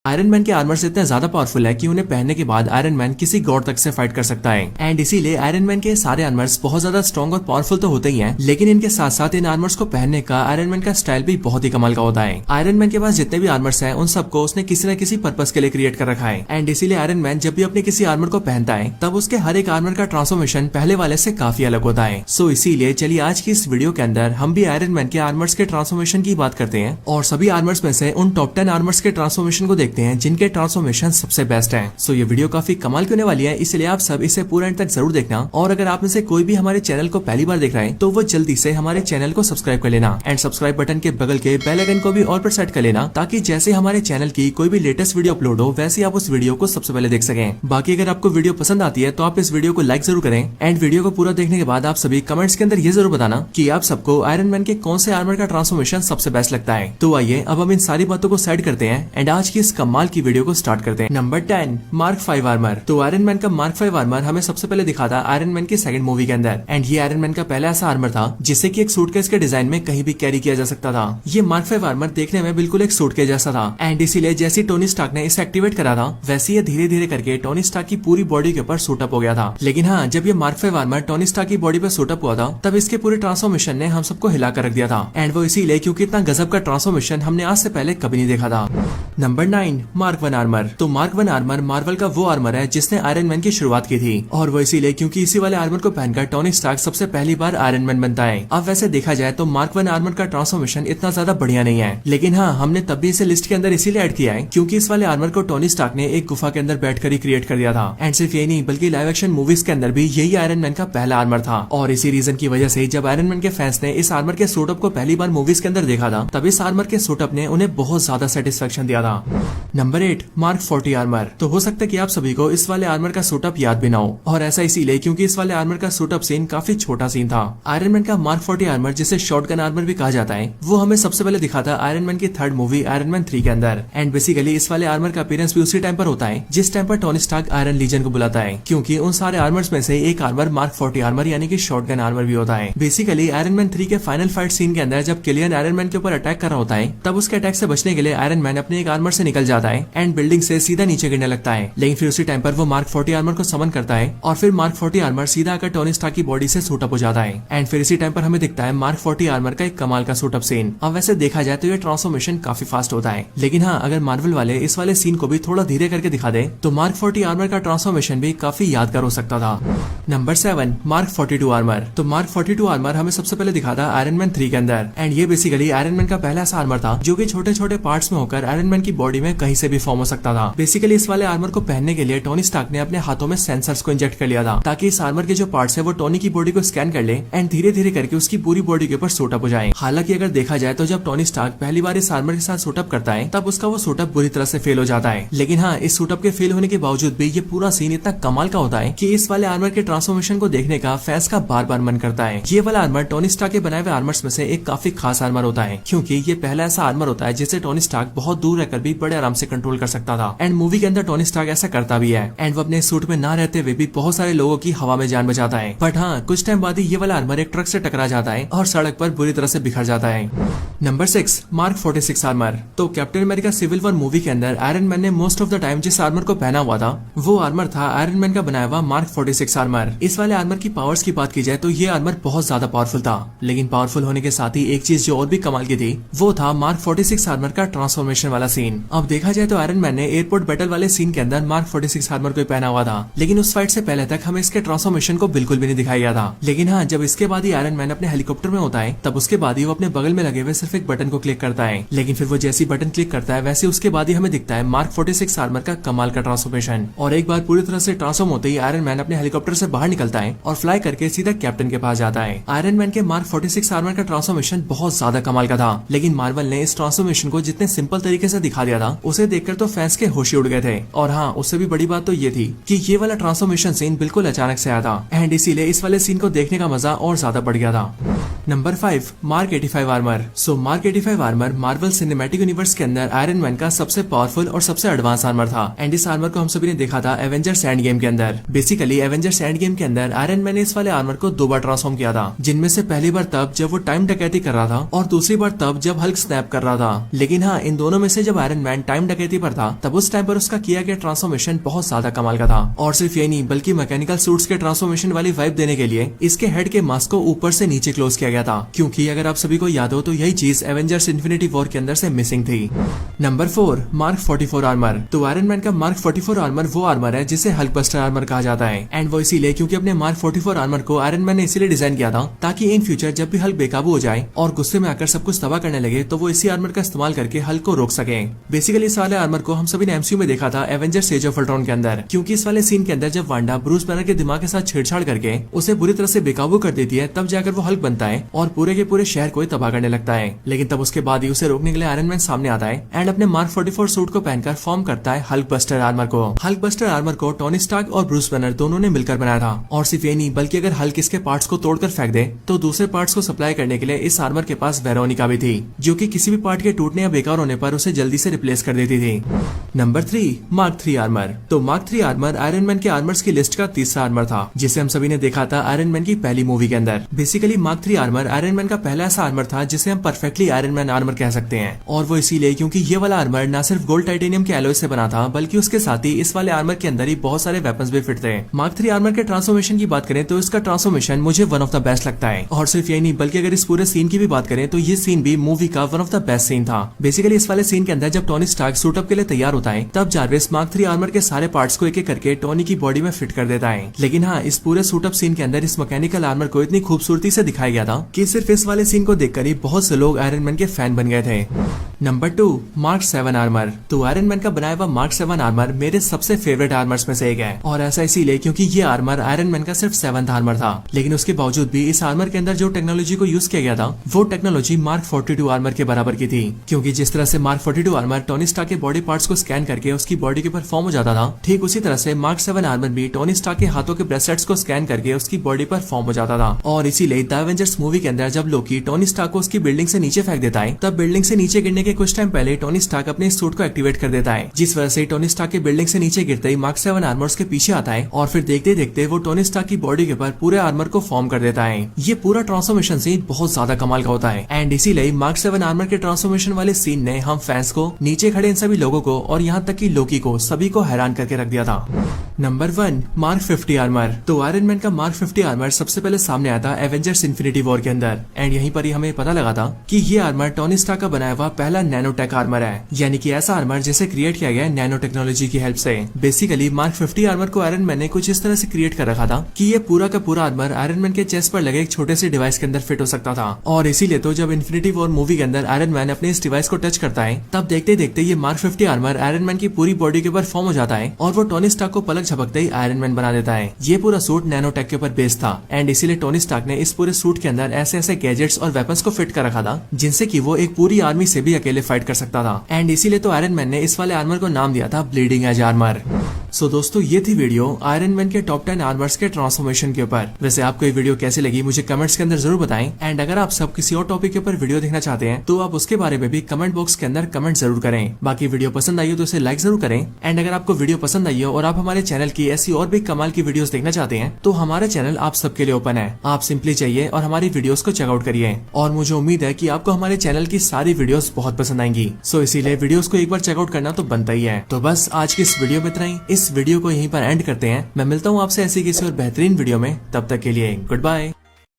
Iron man के armours इतने ज्यादा पावरफुल है कि उन्हें पहनने के बाद आयरन मैन किसी गॉड तक से फाइट कर सकता है। एंड इसीलिए आयरन मैन के सारे आर्मर्स बहुत ज्यादा स्ट्रॉन्ग और पावरफुल तो होते ही हैं, लेकिन इनके साथ साथ इन आर्मर्स को पहनने का आयरन मैन का स्टाइल भी बहुत ही कमाल का होता है। आयरन मैन के पास जितने भी आर्मर्स हैं उन सबको उसने किसी न किसी पर्पस के लिए क्रिएट कर रखा है। एंड इसीलिए आयरन मैन जब भी अपने किसी आर्मर को पहनता है तब उसके हर एक आर्मर का ट्रांसफॉर्मेशन पहले वाले से काफी अलग होता है। सो इसीलिए चलिए आज की इस वीडियो के अंदर हम भी आयरन मैन के आर्मर्स के ट्रांसफॉर्मेशन की बात करते हैं और सभी आर्मर्स में से उन टॉप 10 आर्मर्स के ट्रांसफॉर्मेशन को देखते हैं जिनके ट्रांसफॉर्मेशन सबसे बेस्ट है। सो ये वीडियो काफी कमाल की होने वाली है, इसलिए आप सब इसे पूरा एंड तक जरूर देखना। और अगर आप में से कोई भी हमारे चैनल को पहली बार देख रहे हैं तो वो जल्दी से हमारे चैनल को सब्सक्राइब कर लेना एंड सब्सक्राइब बटन के बगल के बेल आइकन को भी ऑल पर सेट कर लेना, ताकि जैसे हमारे चैनल की कोई भी लेटेस्ट वीडियो अपलोड हो वैसे आप उस वीडियो को सबसे पहले देख सकें। बाकी अगर आपको वीडियो पसंद आती है तो आप इस वीडियो को लाइक जरूर करें एंड वीडियो को पूरा देखने के बाद आप सभी कमेंट्स के अंदर ये जरूर बताना कि आप सबको आयरन मैन के कौन से आर्मर का ट्रांसफॉर्मेशन सबसे बेस्ट लगता है। तो आइए अब हम इन सारी बातों को साइड करते हैं एंड आज की इस कमाल की वीडियो को स्टार्ट करते हैं। Number 10 mark 5 armour. तो आयरन मैन का मार्क 5 आर्मर हमें सबसे पहले दिखा था आयरन मैन की सेकंड मूवी के अंदर एंड ये आयरन मैन का पहला ऐसा आर्मर था जिसे कि एक सूटकेस के डिजाइन में कहीं भी कैरी किया जा सकता था। ये मार्क 5 आर्मर देखने में बिल्कुल एक सूटकेस जैसा था एंड इसीलिए जैसे टोनी स्टार्क ने इसे एक्टिवेट करा था वैसे ये धीरे धीरे करके टोनी स्टार्क की पूरी बॉडी के ऊपर सूट अप हो गया था। लेकिन हाँ, जब ये मार्क 5 आर्मर टोनी स्टार्क की बॉडी पे सूट अप हुआ था तब इसके पूरे ट्रांसफॉर्मेशन ने हम सबको हिला कर रख दिया था एंड वो इसीलिए क्योंकि इतना गजब का ट्रांसफॉर्मेशन हमने आज से पहले कभी नहीं देखा था। Number 9 mark 1 armour. तो मार्क 1 आर्मर मार्वल का वो आर्मर है जिसने आयरन मैन की शुरुआत की थी और वो इसीलिए क्योंकि इसी वाले आर्मर को पहनकर टोनी स्टार्क सबसे पहली बार आयरन मैन बनता है। अब वैसे देखा जाए तो मार्क 1 आर्मर का ट्रांसफॉर्मेशन इतना ज्यादा बढ़िया नहीं है, लेकिन हाँ, हमने तब भी इसे लिस्ट के अंदर इसीलिए ऐड किया है क्योंकि इस वाले आर्मर को टोनी स्टार्क ने एक गुफा के अंदर बैठकर ही क्रिएट कर दिया था एंड सिर्फ ये नहीं बल्कि लाइव एक्शन मूवीज के अंदर भी यही आयरन मैन का पहला आर्मर था। और इसी रीजन की वजह से जब आयरन मैन के फैंस ने इस आर्मर के सूटअप को पहली बार मूवीज के अंदर देखा था तब इस आर्मर के सूटअप ने उन्हें बहुत ज्यादा सेटिस्फेक्शन दिया था। Number 8 mark 40 armour. तो हो सकता है कि आप सभी को इस वाले आर्मर का सूटअप याद भी ना हो और ऐसा इसीलिए क्योंकि इस वाले आर्मर का सूटअप सीन काफी छोटा सीन था। आयरन मैन का मार्क 40 आर्मर जिसे शॉटगन आर्मर भी कहा जाता है वो हमें सबसे पहले दिखा था आयरन मैन की थर्ड मूवी आयरन मैन 3 के अंदर एंड बेसिकली इस वाले आर्मर का अपीयरेंस भी उसी टाइम पर होता है जिस टाइम पर टोनी स्टार्क आयरन लीजन को बुलाता है, क्योंकि उन सारे आर्मर्स में से एक आर्मर मार्क 40 आर्मर यानी कि शॉटगन आर्मर भी होता है। बेसिकली आयरन मैन 3 के फाइनल फाइट सीन के अंदर जब किलियन आयरन मैन के ऊपर अटैक कर रहा होता है तब उसके अटैक से बचने के लिए आयरन मैन अपने एक आर्मर से निकल जाता है एंड बिल्डिंग से सीधा नीचे गिरने लगता है, लेकिन फिर उसी टाइम पर वो मार्क 40 आर्मर को समन करता है और फिर मार्क 40 आर्मर सीधा आकर टोनी स्टार्क की बॉडी से सूट अप हो जाता है एंड फिर इसी टाइम पर हमें दिखता है मार्क 40 आर्मर का एक कमाल का सूट अप सीन। अब वैसे देखा जाए तो ये ट्रांसफॉर्मेशन काफी फास्ट होता है, लेकिन हाँ, अगर मार्वल वाले इस वाले सीन को भी थोड़ा धीरे करके दिखा दे तो मार्क 40 आर्मर का ट्रांसफॉर्मेशन भी काफी यादगार हो सकता था। Number 7 mark 42 armour. तो मार्क 42 आर्मर हमें सबसे पहले दिखा था आयरन मैन 3 के अंदर एंड ये बेसिकली आयरन मैन का पहला ऐसा आर्मर था जो कि छोटे छोटे पार्ट्स में होकर आयरन मैन की बॉडी में कहीं से भी फॉर्म हो सकता था। बेसिकली इस वाले आर्मर को पहनने के लिए टोनी स्टार्क ने अपने हाथों में सेंसर्स को इंजेक्ट कर लिया था ताकि इस आर्मर के जो पार्ट्स है वो टोनी की बॉडी को स्कैन कर ले एंड धीरे धीरे करके उसकी पूरी बॉडी के ऊपर सूट अप हो जाए। हालांकि अगर देखा जाए तो जब टोनी स्टार्क पहली बार इस आर्मर के साथ सूट अप करता है तब उसका वो सूट अप बुरी तरह से फेल हो जाता है, लेकिन हाँ, इस सूट अप के फेल होने के बावजूद भी ये पूरा सीन इतना कमाल का होता है कि इस वाले आर्मर के ट्रांसफॉर्मेशन को देखने का फैंस का बार बार मन करता है। ये वाला आर्मर टोनी स्टार्क के बनाए हुए आर्मर्स में से एक काफी खास आर्मर होता है क्योंकि ये पहला ऐसा आर्मर होता है जिसे टोनी स्टार्क बहुत दूर रहकर भी बड़े आराम से कंट्रोल कर सकता था एंड मूवी के अंदर टोनी स्टार्क ऐसा करता भी है एंड वो अपने सूट में ना रहते हुए भी बहुत सारे लोगों की हवा में जान बचाता है। बट हाँ, कुछ टाइम बाद ही ये वाला आर्मर एक ट्रक से टकरा जाता है और सड़क पर बुरी तरह से बिखर जाता है। Number 6 Mark 46 armour. तो Captain America Civil War movie के अंदर आयरन मैन ने मोस्ट ऑफ द टाइम जिस आर्मर को पहना हुआ था वो आर्मर था आयरन मैन का बनाया हुआ मार्क 46 आर्मर। इस वाले आर्मर की पावर्स की बात की जाए तो ये आर्मर बहुत ज्यादा पावरफुल था, लेकिन पावरफुल होने के साथ ही एक चीज जो और भी कमाल की थी वो था मार्क 46 आर्मर का ट्रांसफॉर्मेशन वाला सीन। अब देखा जाए तो आयरन मैन ने एयरपोर्ट बैटल वाले सीन के अंदर मार्क 46 आर्मर को पहना हुआ था, लेकिन उस फाइट से पहले तक हमें इसके ट्रांसफॉर्मेशन को बिल्कुल भी नहीं दिखाया गया था। लेकिन हाँ, जब इसके बाद ही आयरन मैन अपने हेलीकॉप्टर में होता है तब उसके बाद ही वो अपने बगल में लगे हुए सिर्फ एक बटन को क्लिक करता है, लेकिन फिर वो जैसी बटन क्लिक करता है वैसे उसके बाद ही हमें दिखता है मार्क 46 आर्मर का कमाल का ट्रांसफॉर्मेशन। और एक बार पूरी तरह से ट्रांसफॉर्म होते ही आयरन मैन अपने हेलीकॉप्टर से बाहर निकलता है और फ्लाई करके सीधा कैप्टन के पास जाता है। आयरन मैन के मार्क 46 आर्मर का ट्रांसफॉर्मेशन बहुत ज्यादा कमाल का था, लेकिन मार्वल ने इस ट्रांसफॉर्मेशन को जितने सिंपल तरीके से दिखा दिया था उसे देखकर तो फैंस के होश उड़ गए थे। और हाँ, उससे भी बड़ी बात तो ये थी कि ये वाला ट्रांसफॉर्मेशन सीन बिल्कुल अचानक से आया था एंड इसीलिए इस वाले सीन को देखने का मजा और ज्यादा बढ़ गया था। Number 5 Mark 85 armour. So Mark 85 armour Marvel Cinematic Universe के अंदर आयरन मैन का सबसे पावरफुल और सबसे एडवांस आर्मर था एंड इस आर्मर को हम सभी ने देखा था एवेंजर्स एंड गेम के अंदर। बेसिकली एवेंजर्स एंड गेम के अंदर आयरन मैन ने इस वाले आर्मर को 2 बार ट्रांसफॉर्म किया था, जिनमें से पहली बार तब जब वो टाइम डकैती कर रहा था और दूसरी बार तब जब हल्क स्नैप कर रहा था। लेकिन हाँ, इन दोनों में से जब आयरन मैन टाइम डकैती पर था तब उस टाइम पर उसका किया गया ट्रांसफॉर्मेशन बहुत ज्यादा कमाल का था। और सिर्फ ये नहीं बल्कि मैकेनिकल सूट्स के ट्रांसफॉर्मेशन वाली वाइब देने के लिए इसके हेड के मास्क को ऊपर से नीचे क्लोज किया गया था, क्योंकि अगर आप सभी को याद हो तो यही चीज एवेंजर्स इन्फिनिटी वॉर के अंदर से मिसिंग थी। Number 4 mark 44 armour. तो आयरन मैन का मार्क 44 आर्मर वो आर्मर है जिसे हल्क बस्टर आर्मर कहा जाता है एंड वो इसीलिए क्योंकि अपने मार्क 44 आर्मर को आयरन मैन ने इसीलिए डिजाइन किया था ताकि इन फ्यूचर जब भी हल्क बेकाबू हो जाए और गुस्से में आकर सब कुछ तबाह करने लगे तो वो इसी आर्मर का इस्तेमाल करके हल्क को रोक सके। बेसिकली इस वाले आर्मर को हम सभी ने एमसीयू में देखा था एवेंजर्स एज ऑफ अल्ट्रॉन के अंदर, क्योंकि इस वाले सीन के अंदर जब वांडा ब्रूस बैनर के दिमाग के साथ छेड़छाड़ करके उसे बुरी तरह से बेकाबू कर देती है तब जाकर वो हल्क बनता है और पूरे के पूरे शहर को तबाह करने लगता है। लेकिन तब उसके बाद ही उसे रोकने के लिए आयरन मैन सामने आता है एंड अपने मार्क 44 सूट को पहनकर फॉर्म करता है हल्क बस्टर आर्मर को। हल्क बस्टर आर्मर को टोनी स्टार्क और ब्रूस बैनर दोनों ने मिलकर बनाया था और सिर्फ ये नहीं बल्कि अगर हल्क इसके पार्ट्स को तोड़कर फेंक दे तो दूसरे पार्ट्स को सप्लाई करने के लिए इस आर्मर के पास वेरोनिका भी थी, जो कि किसी भी पार्ट के टूटने या बेकार होने पर उसे जल्दी से रिप्लेस कर देती थी। Number 3 mark 3 armour. तो मार्क 3 आर्मर आयरन मैन के आर्मर्स की लिस्ट का तीसरा आर्मर था जिसे हम सभी ने देखा था आयरन मैन की पहली मूवी के अंदर। Basically mark 3 armour iron Man का पहला ऐसा आर्मर था जिसे हम परफेक्टली आयरन मैन आर्मर कह सकते हैं, और वो इसीलिए क्योंकि ये वाला आर्मर न सिर्फ गोल्ड टाइटेनियम के एलॉय से बना था बल्कि उसके साथ ही इस वाले आर्मर के अंदर ही बहुत सारे वेपन्स भी फिट थे। मार्क 3 आर्मर के ट्रांसफॉर्मेशन की बात करें तो इसका ट्रांसफॉर्मेशन मुझे वन ऑफ द बेस्ट लगता है, और सिर्फ यही नहीं बल्कि अगर इस पूरे सीन की भी बात करें तो ये सीन भी मूवी का one of the best scene था। बेसिकली इस वाले सीन के अंदर जब टोनी स्टार्क सूटअप के लिए तैयार होता है तब जार्विस मार्क 3 आर्मर के सारे पार्ट्स को एक एक करके टोनी की बॉडी में फिट कर देता है। लेकिन हाँ, इस पूरे सूटअप सीन के अंदर इस मैकेनिकल आर्मर को इतनी खूबसूरती से दिखाया गया था कि सिर्फ इस वाले सीन को देखकर ही बहुत से लोग आयरन मैन के फैन बन गए थे। Number 2 mark 7 armour. तो आयरन मैन का बनाया हुआ मार्क 7 आर्मर मेरे सबसे फेवरेट आर्मर्स में से एक है, और ऐसा इसीलिए क्योंकि ये आर्मर आयरन मैन का सिर्फ 7th आर्मर था। लेकिन उसके बावजूद भी इस आर्मर के अंदर जो टेक्नोलॉजी को यूज किया गया था वो टेक्नोलॉजी मार्क 42 आर्मर के बराबर की थी, क्योंकि जिस तरह से मार्क 42 आर्मर टोनी स्टार्क के बॉडी पार्ट्स को स्कैन करके उसकी बॉडी के ऊपर फॉर्म हो जाता था, ठीक उसी तरह से मार्क 7 आर्मर भी टोनी स्टार्क के हाथों के ब्रेसलेट्स को स्कैन करके उसकी बॉडी पर फॉर्म हो जाता था। और इसीलिए द एवेंजर्स मूवी के अंदर जब लोकी टोनी स्टार्क को उसकी बिल्डिंग से नीचे फेंक देता है तब बिल्डिंग से नीचे गिरने के कुछ टाइम पहले टोनी स्टार्क अपने सूट को एक्टिवेट कर देता है, जिस वजह से टोनी स्टार्क के बिल्डिंग से नीचे गिरते ही मार्क 7 आर्मर उसके पीछे आता है और फिर देखते देखते वो टोनी स्टार्क की बॉडी के ऊपर पूरे आर्मर को फॉर्म कर देता है। ये पूरा ट्रांसफॉर्मेशन सीन बहुत ज्यादा कमाल का होता है एंड इसीलिए मार्क 7 आर्मर के ट्रांसफॉर्मेशन वाले सीन ने हम फैंस को, नीचे खड़े इन सभी लोगों को और यहाँ तक कि लोकी को सभी को हैरान करके रख दिया था। Number 1 mark 50 armour. तो आयरन मैन का मार्क 50 आर्मर सबसे पहले सामने आया था एवेंजर्स इन्फिनिटी वॉर के अंदर एंड यहीं पर ही हमें पता लगा था कि ये आर्मर टोनी स्टार्क का बनाया हुआ पहला नैनोटेक आर्मर है, यानी कि ऐसा आर्मर जिसे क्रिएट किया गया नैनो टेक्नोलॉजी की हेल्प से। बेसिकली मार्क 50 आर्मर को आयरन मैन ने कुछ इस तरह से क्रिएट कर रखा था कि ये पूरा का पूरा आर्मर आयरन मैन के चेस्ट पर लगे एक छोटे से डिवाइस के अंदर फिट हो सकता था, और इसीलिए तो जब इन्फिनिटी वॉर मूवी के अंदर आयरन मैन अपने इस डिवाइस को टच करता है तब देखते देखते ये मार्क 50 आर्मर आयरन मैन की पूरी बॉडी के ऊपर फॉर्म हो जाता है और वो टोनी स्टार्क को पलक झपकते ही आयरन मैन बना देता है। ये पूरा सूट नैनोटेक के ऊपर बेस्ड था एंड इसीलिए टोनी स्टार्क ने इस पूरे सूट के अंदर ऐसे ऐसे गैजेट्स और वेपन्स को फिट कर रखा था जिनसे कि वो एक पूरी आर्मी से भी अकेले फाइट कर सकता था एंड इसीलिए तो आयरन मैन ने इस वाले आर्मर को नाम दिया था ब्लीडिंग एज आर्मर। सो दोस्तों, ये थी वीडियो आयरन मैन के टॉप 10 आर्मर्स के ट्रांसफॉर्मेशन के ऊपर। वैसे आपको ये वीडियो कैसी लगी मुझे कमेंट्स के अंदर जरूर बताएं एंड अगर आप सब किसी और टॉपिक के ऊपर वीडियो देखना चाहते हैं तो आप उसके बारे में भी कमेंट बॉक्स के अंदर कमेंट जरूर करें। बाकी वीडियो पसंद आई हो तो इसे लाइक जरूर करें एंड अगर आपको वीडियो पसंद आई हो और आप हमारे चैनल की ऐसी और भी कमाल की वीडियोस देखना चाहते हैं तो हमारा चैनल आप सबके लिए ओपन है। आप सिंपली चाहिए और हमारी वीडियोस को चेकआउट करिए, और मुझे उम्मीद है कि आपको हमारे चैनल की सारी वीडियोस बहुत पसंद आएंगी। सो इसीलिए वीडियोस को एक बार चेकआउट करना तो बनता ही है। तो बस आज की इस वीडियो में इतना ही। इस वीडियो को यहीं पर एंड करते हैं। मैं मिलता हूँ आपसे ऐसी किसी और बेहतरीन वीडियो में, तब तक के लिए गुड बाय।